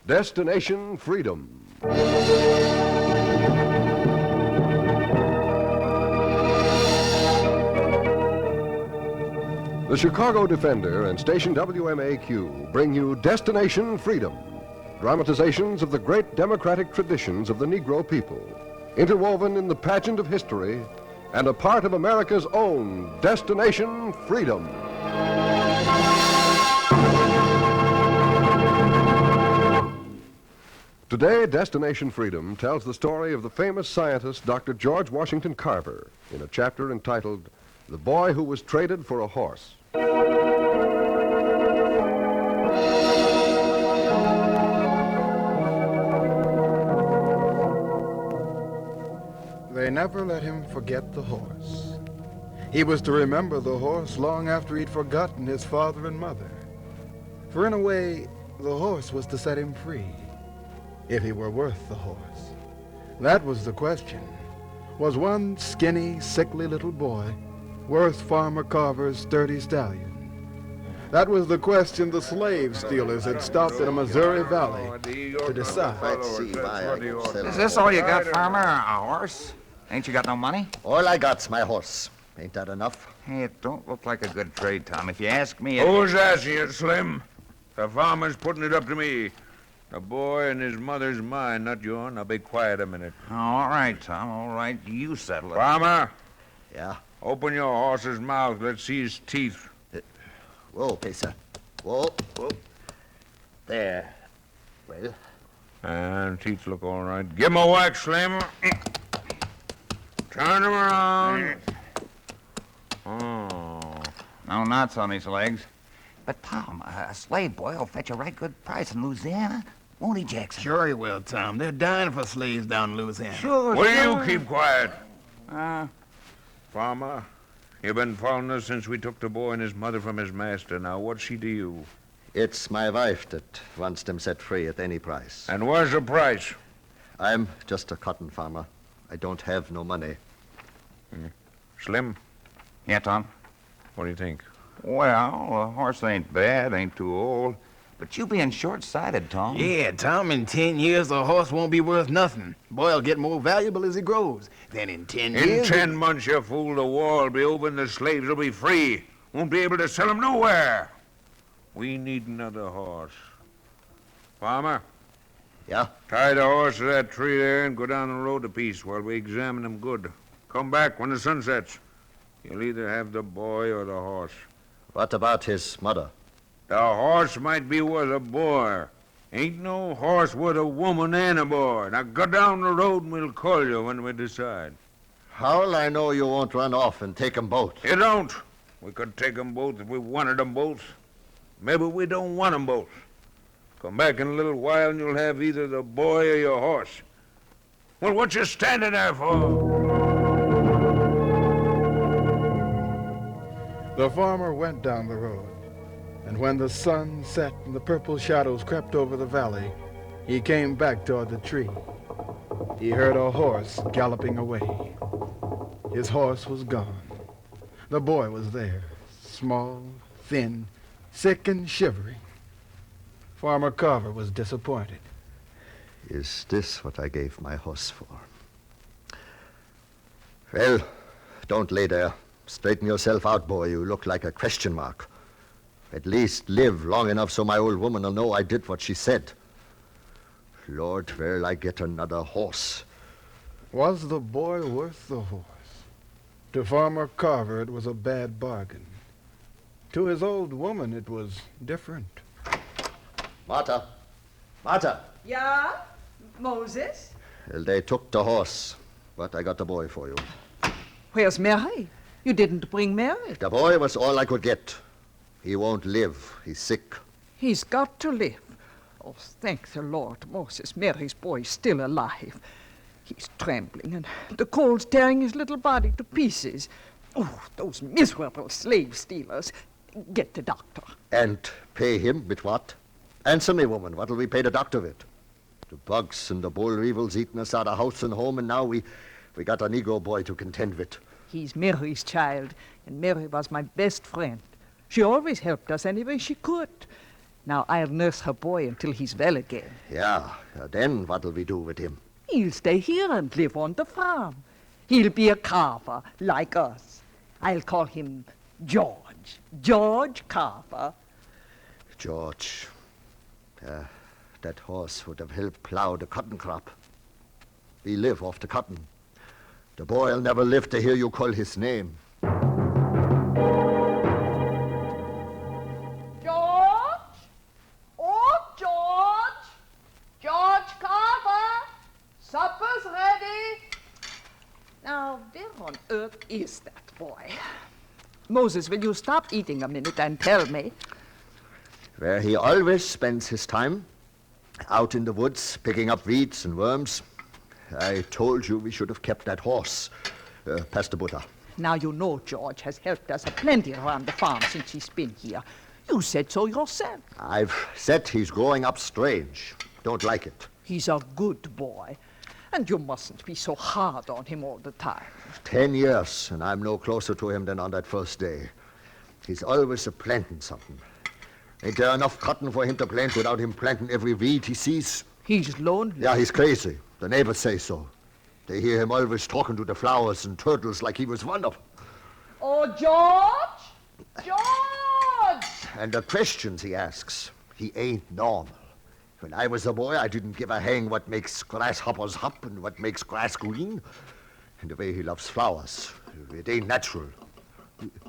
Destination Freedom. The Chicago Defender and station WMAQ bring you Destination Freedom, dramatizations of the great democratic traditions of the Negro people, interwoven in the pageant of history and a part of America's own Destination Freedom. Today, Destination Freedom tells the story of the famous scientist Dr. George Washington Carver in a chapter entitled The Boy Who Was Traded for a Horse. They never let him forget the horse. He was to remember the horse long after he'd forgotten his father and mother. For in a way, the horse was to set him free, if he were worth the horse. That was the question. Was one skinny, sickly little boy worth Farmer Carver's sturdy stallion? That was the question the slave stealers had stopped in a Missouri valley to decide. Let's see, Is this all you got, Farmer? A horse? Ain't you got no money? All I got's my horse. Ain't that enough? Hey, it don't look like a good trade, Tom. If you ask me... Who's asking it, Slim? The farmer's putting it up to me. The boy and his mother's mine, not yours. Now be quiet a minute. All right, Tom, all right. You settle it. Farmer, Yeah? open your horse's mouth. Let's see his teeth. Whoa, Pacer. Whoa. There. Well, And teeth look all right. Give him a whack, Slim. Turn him around. Oh. No knots on his legs. But, Tom, a slave boy will fetch a right good price in Louisiana. Won't he, Jackson? Sure he will, Tom. They're dying for slaves down in Louisiana. Sure, Will sure. you keep quiet? Farmer, you've been following us since we took the boy and his mother from his master. Now, what's she to you? it's my wife that wants them set free at any price. And what's the price? I'm just a cotton farmer. I don't have no money. Slim, Yeah, Tom? what do you think? Well, the horse ain't bad, ain't too old. But you being short-sighted, Tom. Yeah, Tom, in 10 years, the horse won't be worth nothing. Boy'll get more valuable as he grows. Then in 10 In years... 10 months, you fool, the wall will be open, the slaves will be free. Won't be able to sell them nowhere. We need another horse. Farmer, Yeah? tie the horse to that tree there and go down the road a piece while we examine him good. Come back when the sun sets. You'll either have the boy or the horse. What about his mother? The horse might be worth a boy. Ain't no horse worth a woman and a boy. Now go down the road and we'll call you when we decide. How'll I know you won't run off and take 'em both? You don't. We could take 'em both if we wanted 'em both. Maybe we don't want 'em both. Come back in a little while and you'll have either the boy or your horse. Well, what you standing there for? The farmer went down the road, and when the sun set and the purple shadows crept over the valley, he came back toward the tree. He heard a horse galloping away. His horse was gone. The boy was there, small, thin, sick and shivering. Farmer Carver was disappointed. Is this what I gave my horse for? Well, don't lay there. Straighten yourself out, boy. You look like a question mark. At least live long enough so my old woman will know I did what she said. Lord, where'll I get another horse? Was the boy worth the horse? To Farmer Carver, it was a bad bargain. To his old woman, it was different. Martha! Martha! Ja, Moses? Well, they took the horse, but I got the boy for you. Where's Mary? You didn't bring Mary. The boy was all I could get. He won't live. He's sick. He's got to live. Oh, thank the Lord, Moses. Mary's boy's still alive. He's trembling, and the cold's tearing his little body to pieces. Oh, those miserable slave stealers. Get the doctor. And pay him with what? Answer me, woman. What'll we pay the doctor with? The bugs and the boll weevils eating us out of house and home, and now we got a Negro boy to contend with. He's Mary's child, and Mary was my best friend. She always helped us any way she could. Now I'll nurse her boy until he's well again. Yeah, then what'll we do with him? He'll stay here and live on the farm. He'll be a carver, like us. I'll call him George. George Carver. George. That horse would have helped plow the cotton crop. We live off the cotton. The boy'll never live to hear you call his name. George? Oh, George! George Carver! Supper's ready. Now, where on earth is that boy? Moses, will you stop eating a minute and tell me? Where he always spends his time. Out in the woods, picking up weeds and worms. I told you we should have kept that horse. Pass the butter. Now you know George has helped us a plenty around the farm since he's been here. You said so yourself. I've said he's growing up strange. Don't like it. He's a good boy, and you mustn't be so hard on him all the time. 10 years, and I'm no closer to him than on that first day. He's always a-planting something. Ain't there enough cotton for him to plant without him planting every weed he sees? He's lonely. Yeah, he's crazy. The neighbors say so. They hear him always talking to the flowers and turtles like he was one of them. Oh, George! George! And the questions he asks, he ain't normal. When I was a boy, I didn't give a hang what makes grasshoppers hop and what makes grass green. And the way he loves flowers, it ain't natural.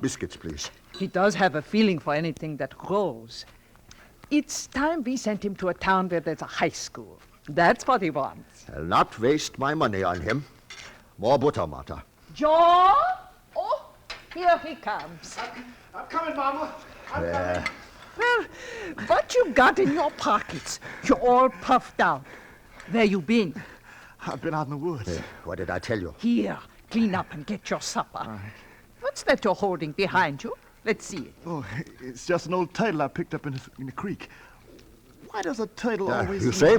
Biscuits, please. He does have a feeling for anything that grows. It's time we sent him to a town where there's a high school. That's what he wants. I'll not waste my money on him. More butter, Martha. George? Oh, here he comes. I'm coming, Mama. I'm coming. Well, what you got in your pockets? You're all puffed out. Where you been? I've been out in the woods. What did I tell you? Here, clean up and get your supper. What's that you're holding behind you? Let's see it. Oh, it's just an old turtle I picked up in the creek. Why does a turtle always... You say?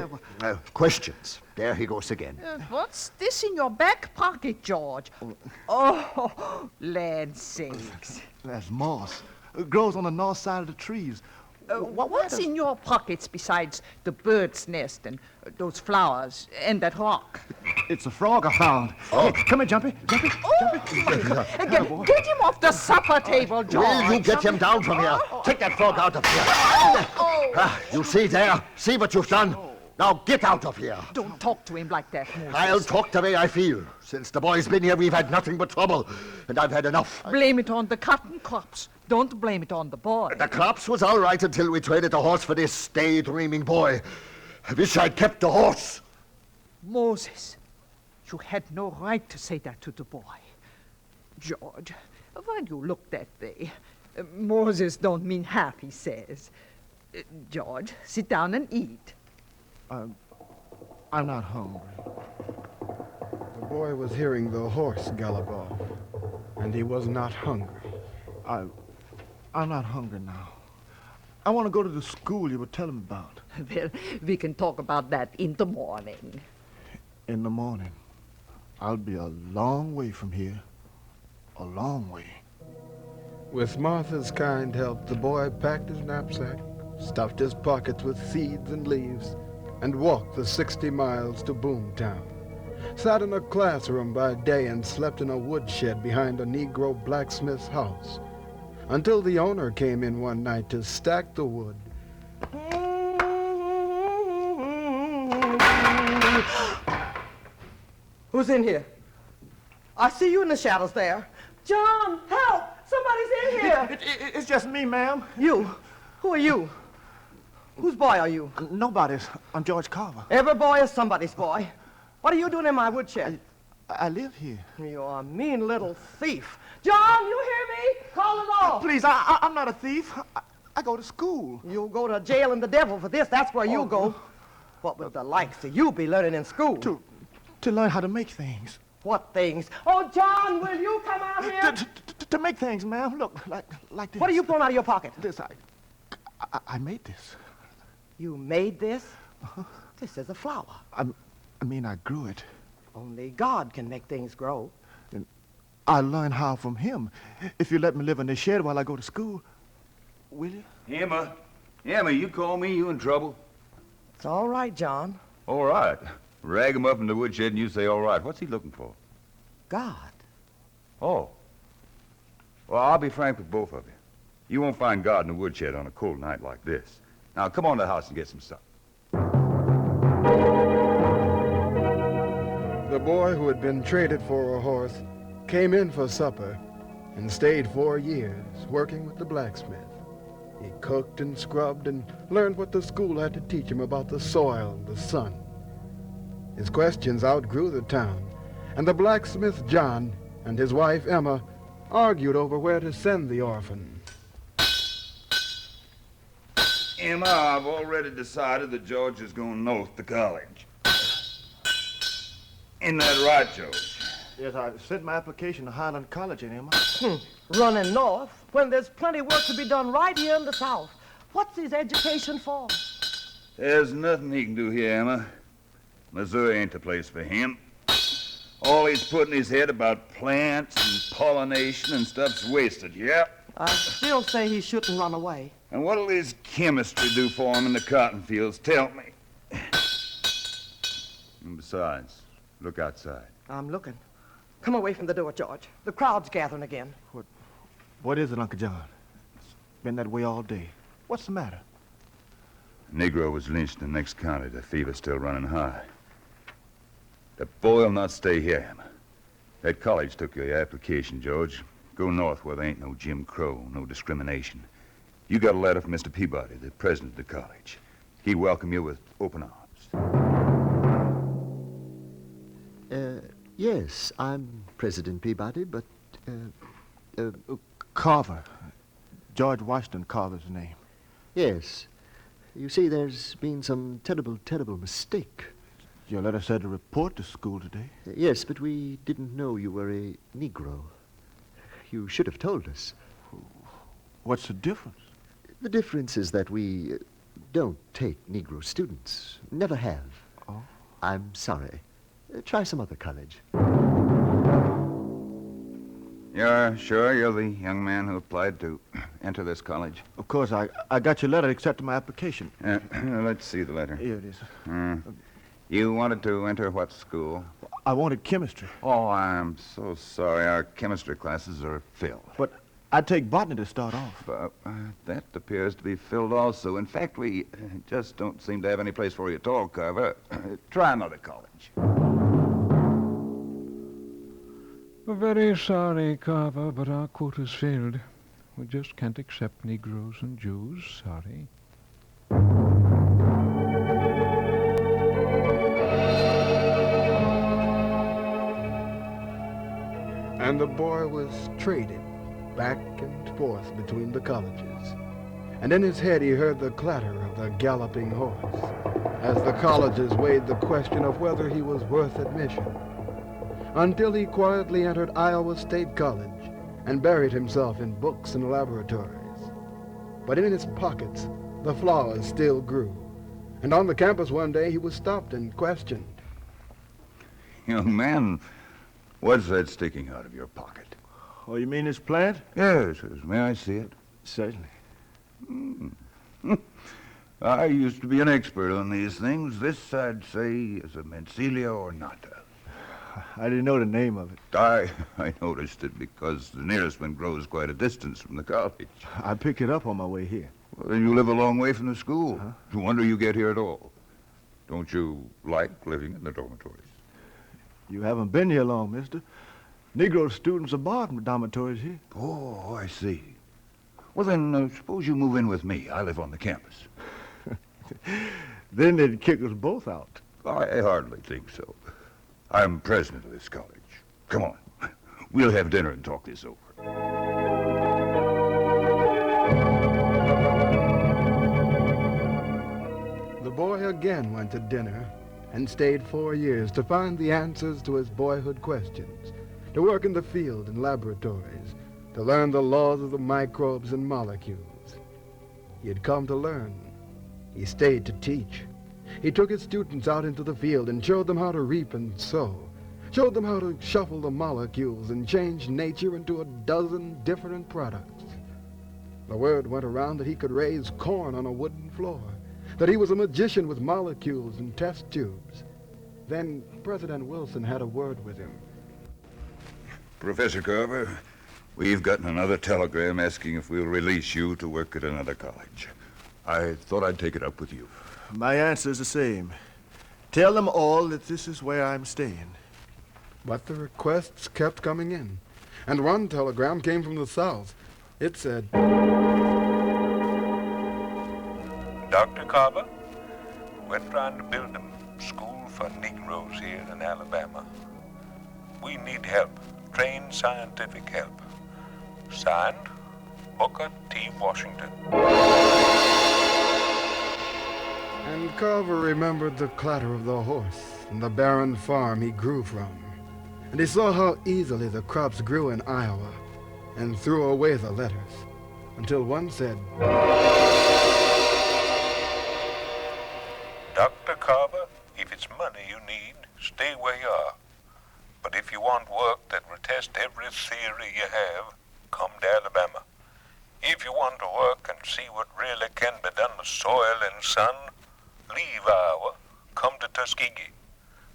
Questions. There he goes again. What's this in your back pocket, George? Oh, land sakes. That's moss. It grows on the north side of the trees. What's in your pockets besides the bird's nest and those flowers and that rock? It's a frog I found. Oh. Hey, come here, Jumpy. Jumpy. Get him off the supper table, George. Will you get him down from here? Take that frog out of here. You see there? See what you've done? Now get out of here. Don't talk to him like that, Moses. I'll talk the way I feel. Since the boy's been here, we've had nothing but trouble. And I've had enough. Blame it on the cotton crops. Don't blame it on the boy. The crops was all right until we traded the horse for this daydreaming boy. I wish I'd kept the horse. Moses, you had no right to say that to the boy. George, why do you look that way? Moses don't mean half he says. George, sit down and eat. I'm not hungry. The boy was hearing the horse gallop off, and he was not hungry. I'm not hungry now. I want to go to the school you were telling me about. Well, we can talk about that in the morning. In the morning. I'll be a long way from here. A long way. With Martha's kind help, the boy packed his knapsack, stuffed his pockets with seeds and leaves, and walked the 60 miles to Boomtown. Sat in a classroom by day and slept in a woodshed behind a Negro blacksmith's house, until the owner came in one night to stack the wood. Who's in here? I see you in the shadows there. John, help! Somebody's in here! It's just me, ma'am. You? Who are you? Whose boy are you? Nobody's. I'm George Carver. Every boy is somebody's boy. What are you doing in my woodshed? I live here. You're a mean little thief. John, you hear me? Call the law. Please, I'm not a thief. I go to school. You'll go to jail and the devil for this. That's where you go. What would the likes of you be learning in school? To learn how to make things. What things? Oh, John, will you come out here? To make things, ma'am. Look, like this. What are you pulling out of your pocket? This, I made this. You made this? This is a flower. I mean, I grew it. Only God can make things grow. And I learned how from him. If you let me live in this shed while I go to school, will you? Emma, Emma, you call me, you in trouble? It's all right, John. All right. Rag him up in the woodshed and you say all right. What's he looking for? God. Oh. Well, I'll be frank with both of you. You won't find God in the woodshed on a cold night like this. Now, come on to the house and get some supper. The boy who had been traded for a horse came in for supper and stayed 4 years working with the blacksmith. He cooked and scrubbed and learned what the school had to teach him about the soil and the sun. His questions outgrew the town, and the blacksmith John and his wife Emma argued over where to send the orphan. Emma, I've already decided that George is going north to college. Isn't that right, George? Yes, I sent my application to Highland College in Emma. Running north when there's plenty work to be done right here in the South. What's his education for? There's nothing he can do here, Emma. Missouri ain't the place for him. All he's put in his head about plants and pollination and stuff's wasted, yep. I still say he shouldn't run away. And what'll his chemistry do for him in the cotton fields? Tell me. And besides, look outside. I'm looking. Come away from the door, George. The crowd's gathering again. What is it, Uncle John? It's been that way all day. What's the matter? A Negro was lynched in the next county. The fever's still running high. The boy'll not stay here, Emma. That college took your application, George. Go north where there ain't no Jim Crow, no discrimination. You got a letter from Mr. Peabody, the president of the college. He welcomed you with open arms. Yes, I'm President Peabody, but, Carver. George Washington Carver's name. yes. You see, there's been some terrible mistake. Your letter said to report to school today. Yes, but we didn't know you were a Negro. You should have told us. What's the difference? The difference is that we don't take Negro students. Never have. Oh? I'm sorry. Try some other college. You're sure you're the young man who applied to enter this college? Of course, I got your letter accepting my application. Let's see the letter. Here it is. You wanted to enter what school? I wanted chemistry. Oh, I'm so sorry. Our chemistry classes are filled. But I'd take botany to start off. That appears to be filled also. In fact, we just don't seem to have any place for you at all, Carver. Try another college. We're very sorry, Carver, but our quota's filled. We just can't accept Negroes and Jews. Sorry. And the boy was traded back and forth between the colleges. And in his head he heard the clatter of the galloping horse as the colleges weighed the question of whether he was worth admission, until he quietly entered Iowa State College and buried himself in books and laboratories. But in his pockets, the flowers still grew. And on the campus one day, he was stopped and questioned. Young man, what's that sticking out of your pocket? Oh, you mean this plant? Yes, may I see it? Certainly. I used to be an expert on these things. This, I'd say, is a Mencelia ornata. I didn't know the name of it. I noticed it because the nearest one grows quite a distance from the college. I picked it up on my way here. Well, then you live a long way from the school. No wonder you get here at all. Don't you like living in the dormitories? You haven't been here long, mister. Negro students are barred from the dormitories here. Oh, I see. Well, then, suppose you move in with me. I live on the campus. Then they'd kick us both out. I hardly think so. I'm president of this college. Come on. We'll have dinner and talk this over. The boy again went to dinner and stayed 4 years to find the answers to his boyhood questions, to work in the field and laboratories, to learn the laws of the microbes and molecules. He had come to learn. He stayed to teach. He took his students out into the field and showed them how to reap and sow, showed them how to shuffle the molecules and change nature into a dozen different products. The word went around that he could raise corn on a wooden floor, that he was a magician with molecules and test tubes. Then President Wilson had a word with him. Professor Carver, we've gotten another telegram asking if we'll release you to work at another college. I thought I'd take it up with you. My answer's the same. Tell them all that this is where I'm staying. But the requests kept coming in. And one telegram came from the South. It said, Dr. Carver, we're trying to build a school for Negroes here in Alabama. We need help, trained scientific help. Signed, Booker T. Washington. And Carver remembered the clatter of the horse and the barren farm he grew from. And he saw how easily the crops grew in Iowa, and threw away the letters, until one said, Dr. Carver, if it's money you need, stay where you are. But if you want work that will test every theory you have, come to Alabama. If you want to work and see what really can be done with soil and sun, leave Iowa, come to Tuskegee.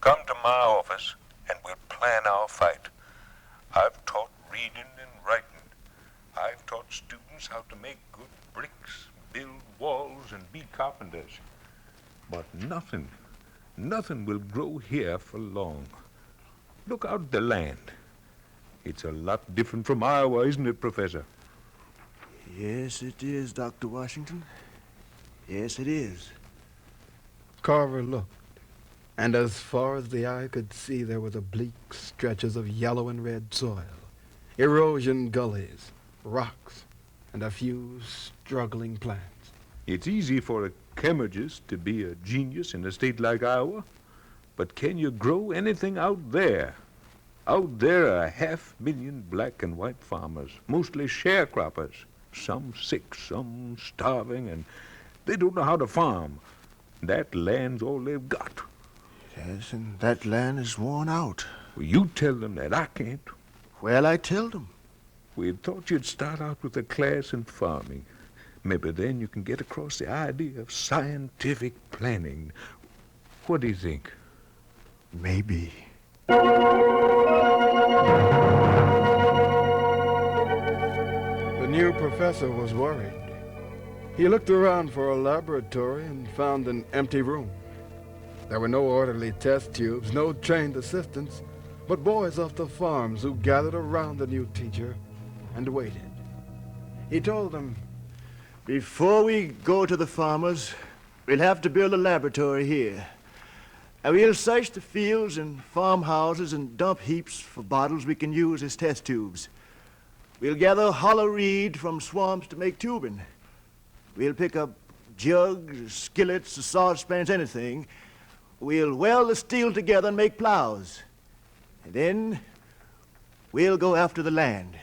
Come to my office, and we'll plan our fight. I've taught reading and writing. I've taught students how to make good bricks, build walls, and be carpenters. But nothing will grow here for long. Look out the land. It's a lot different from Iowa, isn't it, Professor? Yes, it is, Dr. Washington. Yes, it is. Carver looked, and as far as the eye could see, there were the bleak stretches of yellow and red soil, erosion gullies, rocks, and a few struggling plants. It's easy for a chemist to be a genius in a state like Iowa, but can you grow anything out there? Out there are 500,000 black and white farmers, mostly sharecroppers, some sick, some starving, and they don't know how to farm. That land's all they've got. Yes, and that land is worn out. Well, you tell them that. I can't. Well, I tell them. We thought you'd start out with a class in farming. Maybe then you can get across the idea of scientific planning. What do you think? Maybe. The new professor was worried. He looked around for a laboratory and found an empty room. There were no orderly test tubes, no trained assistants, but boys off the farms who gathered around the new teacher and waited. He told them, Before we go to the farmers, we'll have to build a laboratory here. And we'll search the fields and farmhouses and dump heaps for bottles we can use as test tubes. We'll gather hollow reed from swamps to make tubing. We'll pick up jugs, skillets, saucepans, anything. We'll weld the steel together and make plows. And then we'll go after the land.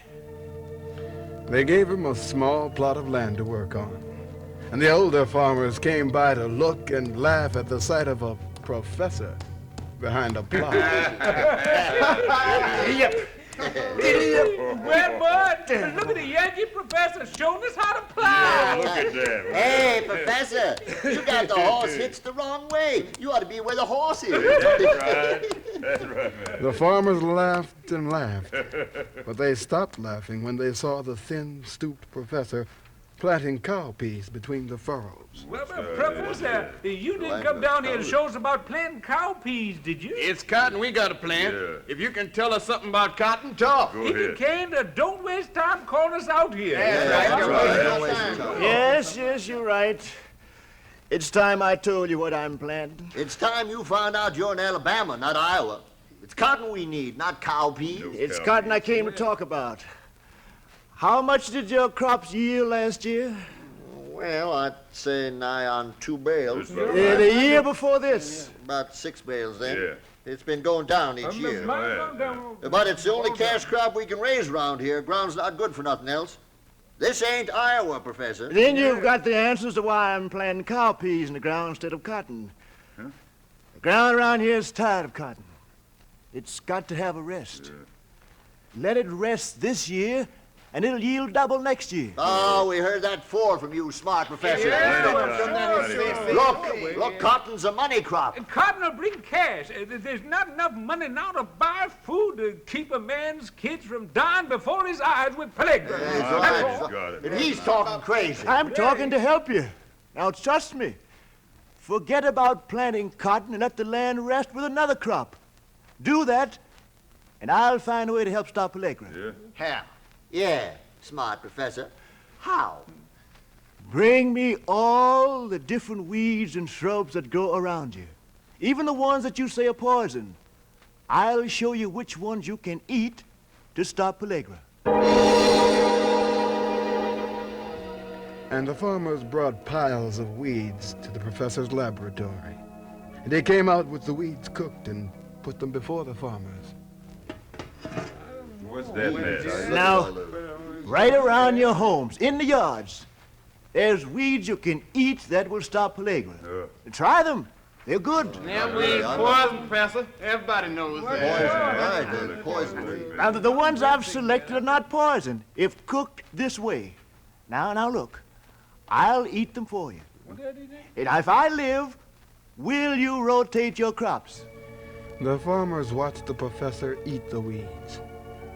They gave him a small plot of land to work on. And the older farmers came by to look and laugh at the sight of a professor behind a plow. Yep. Well, bud, look at the Yankee professor showing us how to plow. Look at that. Hey, Professor, you got the horse hitched the wrong way. You ought to be where the horse is. That's right, man. The farmers laughed and laughed, but they stopped laughing when they saw the thin, stooped professor planting cowpeas between the furrows. Well, Professor, you didn't come down here to show us about planting cowpeas, did you? It's cotton we got to plant. Yeah. If you can tell us something about cotton, talk. Go If you ahead. can, don't waste time calling us out here. Yes, you're right. It's time I told you what I'm planting. It's time you found out you're in Alabama, not Iowa. It's cotton we need, not cowpeas. It's cotton I came to talk about. How much did your crops yield last year? Well, I'd say nigh on 2 bales. The year before this. About 6 bales then. Yeah. It's been going down each year. But it's the only cash crop we can raise around here. Ground's not good for nothing else. This ain't Iowa, Professor. Then you've got the answers to why I'm planting cowpeas in the ground instead of cotton. Huh? The ground around here is tired of cotton. It's got to have a rest. Let it rest this year, and it'll yield double next year. Oh, we heard that before from you, smart professor. Look, cotton's a money crop. And cotton will bring cash. There's not enough money now to buy food to keep a man's kids from dying before his eyes with plague. And he's talking crazy. I'm talking to help you. Now, trust me. Forget about planting cotton and let the land rest with another crop. Do that, and I'll find a way to help stop pellagra. How? Yeah, smart professor. How? Bring me all the different weeds and shrubs that grow around you, even the ones that you say are poison. I'll show you which ones you can eat to stop pellagra. And the farmers brought piles of weeds to the professor's laboratory. And they came out with the weeds cooked and put them before the farmers. What's that mess? Now, right around your homes, in the yards, there's weeds you can eat that will stop pellagra. Try them. They're good. Them weeds poison, Professor. Everybody knows that. Poison. Now, the ones I've selected are not poison if cooked this way. Now look. I'll eat them for you. And if I live, will you rotate your crops? The farmers watched the professor eat the weeds,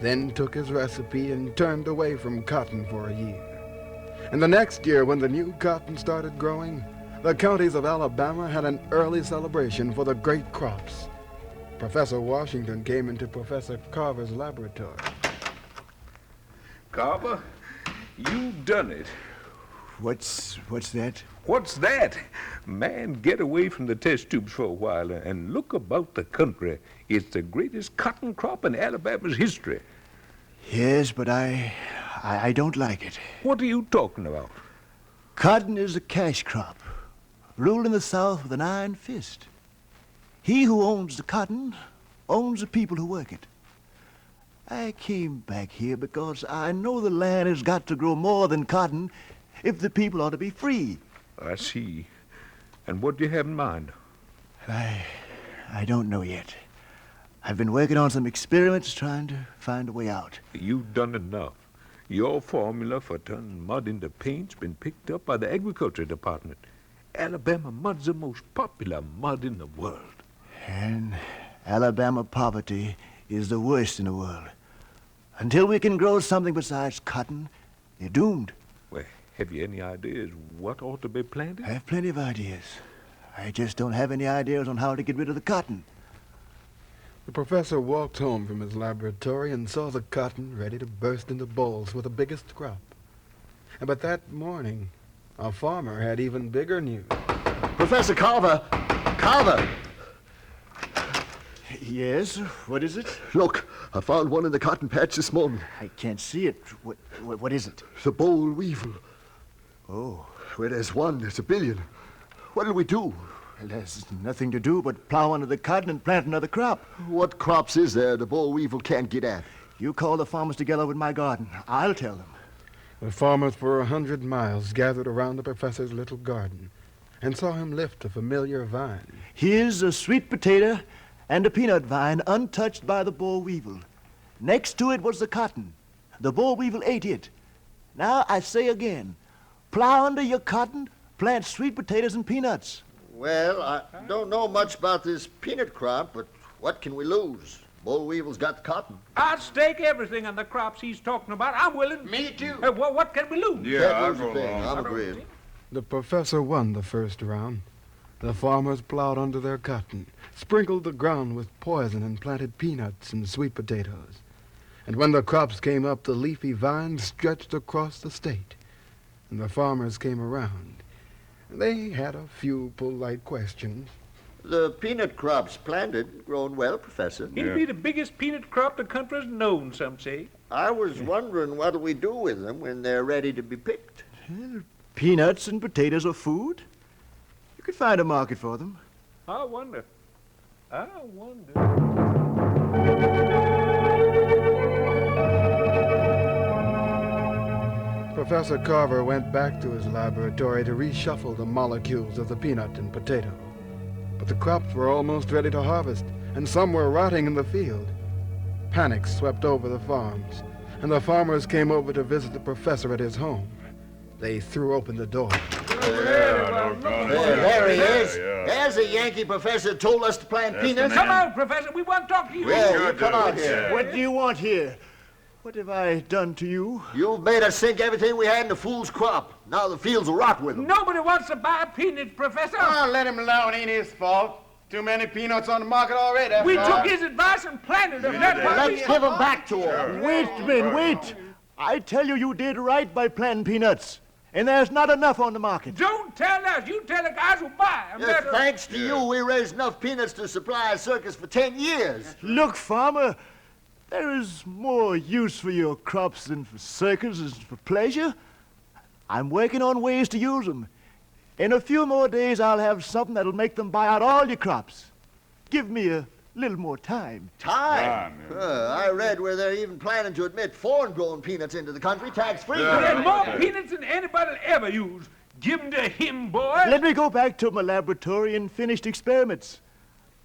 then took his recipe and turned away from cotton for a year. And the next year, when the new cotton started growing, the counties of Alabama had an early celebration for the great crops. Professor Washington came into Professor Carver's laboratory. Carver, you done it. What's that? What's that? Man, get away from the test tubes for a while and look about the country. It's the greatest cotton crop in Alabama's history. Yes, but I don't like it. What are you talking about? Cotton is a cash crop, ruling the South with an iron fist. He who owns the cotton owns the people who work it. I came back here because I know the land has got to grow more than cotton if the people ought to be free. I see. And what do you have in mind? I don't know yet. I've been working on some experiments trying to find a way out. You've done enough. Your formula for turning mud into paint's been picked up by the Agriculture Department. Alabama mud's the most popular mud in the world. And Alabama poverty is the worst in the world. Until we can grow something besides cotton, they're doomed. Well, have you any ideas what ought to be planted? I have plenty of ideas. I just don't have any ideas on how to get rid of the cotton. The professor walked home from his laboratory and saw the cotton ready to burst into bowls with the biggest crop. But that morning, a farmer had even bigger news. Professor Carver! Carver! Yes? What is it? Look, I found one in the cotton patch this morning. I can't see it. What is it? The boll weevil. Oh. Where there's one, there's a billion. What'll we do? Well, there's nothing to do but plow under the cotton and plant another crop. What crops is there the boll weevil can't get at? You call the farmers together with my garden. I'll tell them. The farmers for 100 miles gathered around the professor's little garden and saw him lift a familiar vine. Here's a sweet potato and a peanut vine untouched by the boll weevil. Next to it was the cotton. The boll weevil ate it. Now I say again, plow under your cotton, plant sweet potatoes and peanuts. Well, I don't know much about this peanut crop, but what can we lose? Boll weevil's got the cotton. I'll stake everything on the crops he's talking about. I'm willing. Me too. What can we lose? Yeah, I'll go along. I'm agreeing. The professor won the first round. The farmers plowed under their cotton, sprinkled the ground with poison, and planted peanuts and sweet potatoes. And when the crops came up, the leafy vines stretched across the state. And the farmers came around. They had a few polite questions. The peanut crop's planted, grown well, Professor. It'll be the biggest peanut crop the country's known, some say. I was wondering what do we do with them when they're ready to be picked. Well, peanuts and potatoes are food. You could find a market for them. I wonder. Professor Carver went back to his laboratory to reshuffle the molecules of the peanut and potato. But the crops were almost ready to harvest, and some were rotting in the field. Panic swept over the farms, and the farmers came over to visit the professor at his home. They threw open the door. There he is. There's a Yankee professor told us to plant peanuts. Come on, Professor. We want to talk to you. Yeah, you come out here. What do you want here? What have I done to you? You've made us sink everything we had in the fool's crop. Now the fields will rot with them. Nobody wants to buy peanuts, Professor. Oh, let him alone. Ain't his fault. Too many peanuts on the market already. We took his advice and planted them. Let's give them back to him. Wait, men, wait. I tell you, you did right by planting peanuts. And there's not enough on the market. Don't tell us. You tell the guys who buy them. Yes, thanks to you, we raised enough peanuts to supply a circus for 10 years. Look, farmer, there is more use for your crops than for circuses and for pleasure. I'm working on ways to use them. In a few more days, I'll have something that'll make them buy out all your crops. Give me a little more time. Time? I read where they're even planning to admit foreign-grown peanuts into the country tax-free. There's more peanuts than anybody will ever use. Give them to him, boy. Let me go back to my laboratory and finished experiments.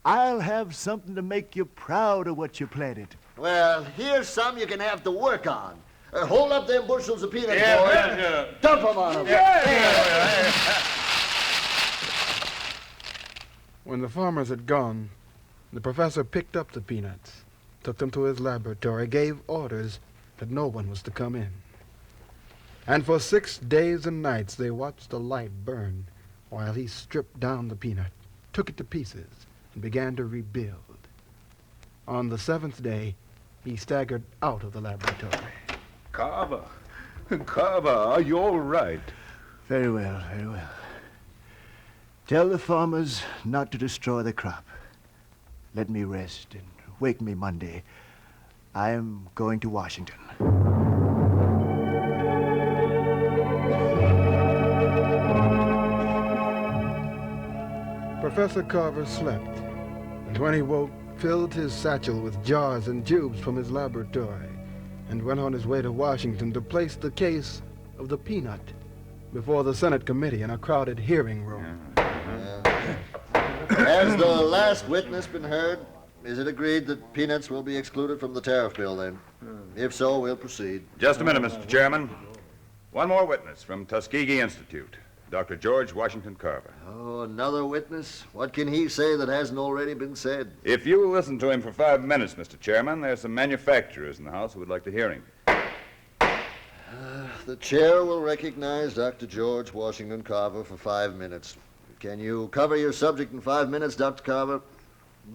I'll have something to make you proud of what you planted. Well, here's some you can have to work on. Hold up them bushels of peanuts, boys. Dump them on them. When the farmers had gone, the professor picked up the peanuts, took them to his laboratory, gave orders that no one was to come in. And for 6 days and nights they watched the light burn while he stripped down the peanut, took it to pieces, and began to rebuild. On the 7th day, he staggered out of the laboratory. Carver, are you all right? Very well, very well. Tell the farmers not to destroy the crop. Let me rest and wake me Monday. I am going to Washington. Professor Carver slept, and when he woke, filled his satchel with jars and tubes from his laboratory, and went on his way to Washington to place the case of the peanut before the Senate committee in a crowded hearing room. Has the last witness been heard? Is it agreed that peanuts will be excluded from the tariff bill, then? If so, we'll proceed. Just a minute, Mr. Chairman. One more witness from Tuskegee Institute, Dr. George Washington Carver. Oh, another witness? What can he say that hasn't already been said? If you will listen to him for 5 minutes, Mr. Chairman, there's some manufacturers in the House who would like to hear him. The chair will recognize Dr. George Washington Carver for 5 minutes. Can you cover your subject in 5 minutes, Dr. Carver?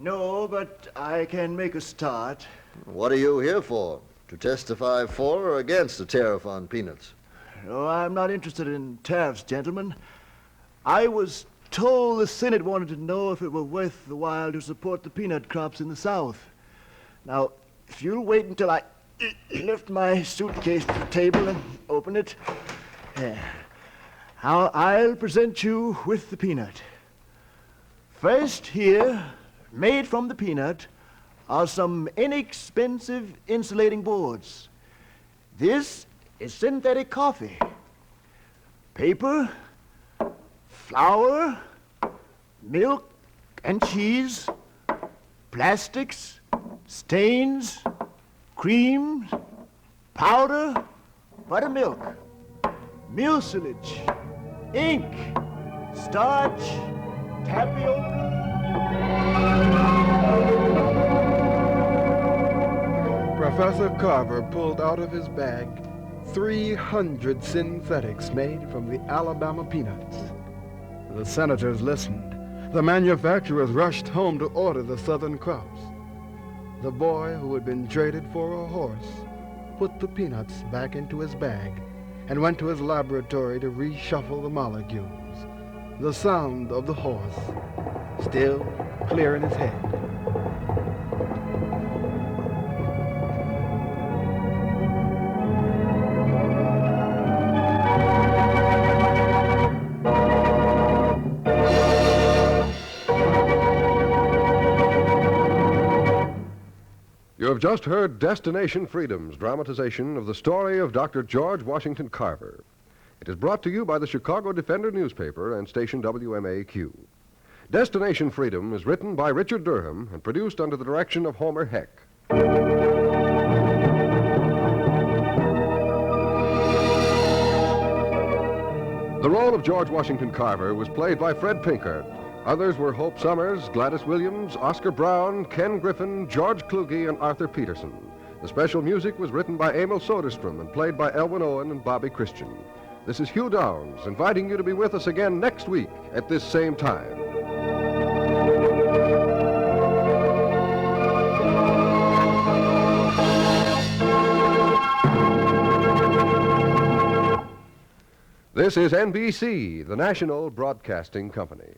No, but I can make a start. What are you here for? To testify for or against the tariff on peanuts? No, I'm not interested in tariffs, gentlemen. I was told the Senate wanted to know if it were worth the while to support the peanut crops in the South. Now, if you'll wait until I lift my suitcase to the table and open it, I'll present you with the peanut. First here, made from the peanut, are some inexpensive insulating boards. This is synthetic coffee, paper, flour, milk and cheese, plastics, stains, creams, powder, buttermilk, mucilage, ink, starch, tapioca. Professor Carver pulled out of his bag 300 synthetics made from the Alabama peanuts. The senators listened. The manufacturers rushed home to order the southern crops. The boy who had been traded for a horse put the peanuts back into his bag and went to his laboratory to reshuffle the molecules. The sound of the horse still clear in his head. You have just heard Destination Freedom's dramatization of the story of Dr. George Washington Carver. It is brought to you by the Chicago Defender newspaper and station WMAQ. Destination Freedom is written by Richard Durham and produced under the direction of Homer Heck. The role of George Washington Carver was played by Fred Pinkard. Others were Hope Summers, Gladys Williams, Oscar Brown, Ken Griffin, George Kluge, and Arthur Peterson. The special music was written by Emil Soderstrom and played by Elwyn, Owen, and Bobby Christian. This is Hugh Downs, inviting you to be with us again next week at this same time. This is NBC, the national broadcasting company.